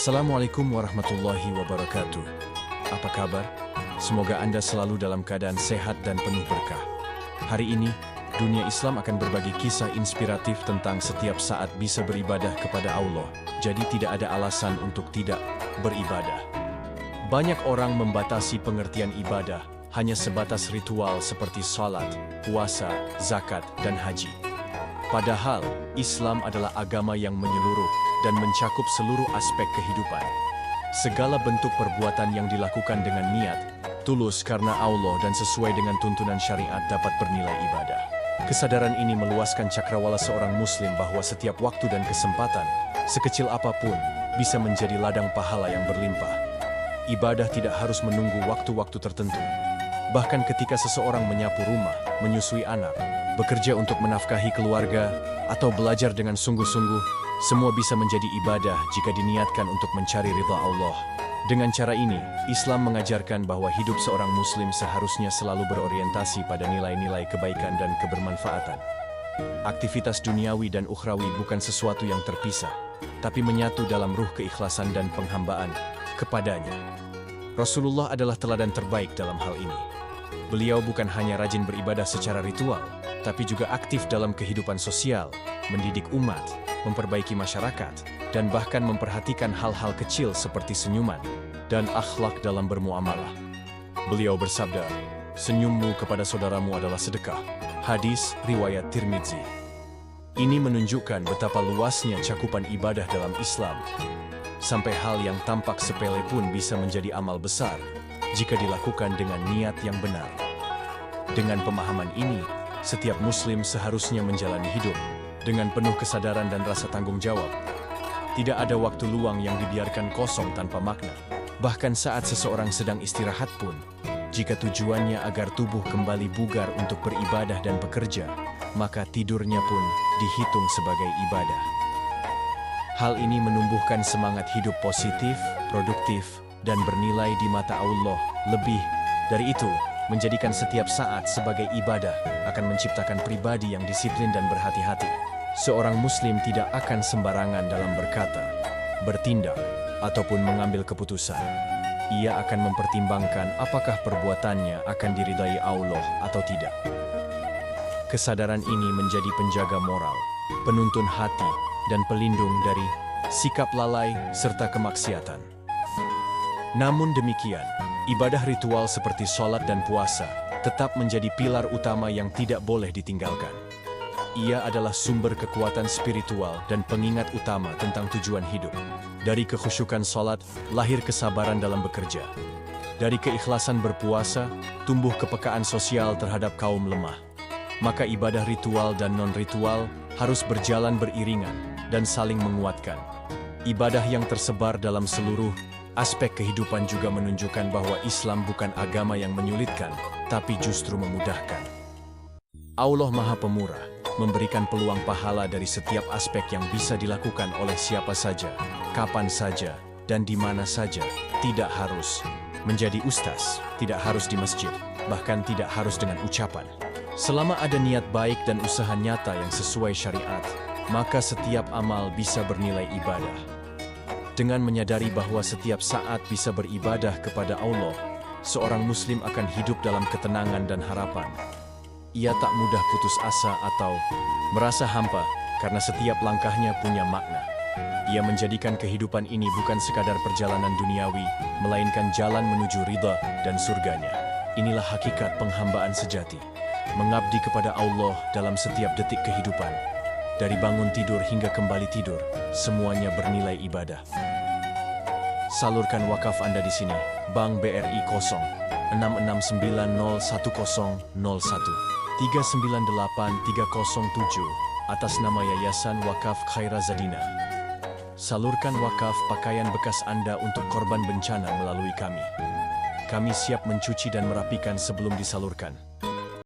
Assalamualaikum warahmatullahi wabarakatuh. Apa kabar? Semoga Anda selalu dalam keadaan sehat dan penuh berkah. Hari ini, dunia Islam akan berbagi kisah inspiratif tentang setiap saat bisa beribadah kepada Allah. Jadi tidak ada alasan untuk tidak beribadah. Banyak orang membatasi pengertian ibadah hanya sebatas ritual seperti salat, puasa, zakat, dan haji. Padahal, Islam adalah agama yang menyeluruh dan mencakup seluruh aspek kehidupan. Segala bentuk perbuatan yang dilakukan dengan niat, tulus karena Allah dan sesuai dengan tuntunan syariat dapat bernilai ibadah. Kesadaran ini meluaskan cakrawala seorang muslim bahwa setiap waktu dan kesempatan, sekecil apapun, bisa menjadi ladang pahala yang berlimpah. Ibadah tidak harus menunggu waktu-waktu tertentu. Bahkan ketika seseorang menyapu rumah, menyusui anak, bekerja untuk menafkahi keluarga, atau belajar dengan sungguh-sungguh, semua bisa menjadi ibadah jika diniatkan untuk mencari ridha Allah. Dengan cara ini, Islam mengajarkan bahwa hidup seorang muslim seharusnya selalu berorientasi pada nilai-nilai kebaikan dan kebermanfaatan. Aktivitas duniawi dan ukhrawi bukan sesuatu yang terpisah, tapi menyatu dalam ruh keikhlasan dan penghambaan kepadanya. Rasulullah adalah teladan terbaik dalam hal ini. Beliau bukan hanya rajin beribadah secara ritual, tapi juga aktif dalam kehidupan sosial, mendidik umat, memperbaiki masyarakat, dan bahkan memperhatikan hal-hal kecil seperti senyuman dan akhlak dalam bermuamalah. Beliau bersabda, "Senyummu kepada saudaramu adalah sedekah." Hadis riwayat Tirmidzi. Ini menunjukkan betapa luasnya cakupan ibadah dalam Islam. Sampai hal yang tampak sepele pun bisa menjadi amal besar jika dilakukan dengan niat yang benar. Dengan pemahaman ini, setiap muslim seharusnya menjalani hidup dengan penuh kesadaran dan rasa tanggung jawab. Tidak ada waktu luang yang dibiarkan kosong tanpa makna. Bahkan saat seseorang sedang istirahat pun, jika tujuannya agar tubuh kembali bugar untuk beribadah dan bekerja, maka tidurnya pun dihitung sebagai ibadah. Hal ini menumbuhkan semangat hidup positif, produktif, dan bernilai di mata Allah. Lebih dari itu, menjadikan setiap saat sebagai ibadah akan menciptakan pribadi yang disiplin dan berhati-hati. Seorang muslim tidak akan sembarangan dalam berkata, bertindak, ataupun mengambil keputusan. Ia akan mempertimbangkan apakah perbuatannya akan diridai Allah atau tidak. Kesadaran ini menjadi penjaga moral, penuntun hati, dan pelindung dari sikap lalai serta kemaksiatan. Namun demikian, ibadah ritual seperti sholat dan puasa tetap menjadi pilar utama yang tidak boleh ditinggalkan. Ia adalah sumber kekuatan spiritual dan pengingat utama tentang tujuan hidup. Dari kekhusyukan sholat, lahir kesabaran dalam bekerja. Dari keikhlasan berpuasa, tumbuh kepekaan sosial terhadap kaum lemah. Maka ibadah ritual dan non-ritual harus berjalan beriringan dan saling menguatkan. Ibadah yang tersebar dalam seluruh aspek kehidupan juga menunjukkan bahwa Islam bukan agama yang menyulitkan, tapi justru memudahkan. Allah Maha Pemurah, memberikan peluang pahala dari setiap aspek yang bisa dilakukan oleh siapa saja, kapan saja, dan di mana saja. Tidak harus menjadi ustaz, tidak harus di masjid, bahkan tidak harus dengan ucapan. Selama ada niat baik dan usaha nyata yang sesuai syariat, maka setiap amal bisa bernilai ibadah. Dengan menyadari bahwa setiap saat bisa beribadah kepada Allah, seorang muslim akan hidup dalam ketenangan dan harapan. Ia tak mudah putus asa atau merasa hampa karena setiap langkahnya punya makna. Ia menjadikan kehidupan ini bukan sekadar perjalanan duniawi, melainkan jalan menuju ridha dan surganya. Inilah hakikat penghambaan sejati. Mengabdi kepada Allah dalam setiap detik kehidupan. Dari bangun tidur hingga kembali tidur, semuanya bernilai ibadah. Salurkan wakaf Anda di sini. Bank BRI 066901001 398307 atas nama Yayasan Wakaf Khairazadina. Salurkan wakaf pakaian bekas Anda untuk korban bencana melalui kami. Kami siap mencuci dan merapikan sebelum disalurkan.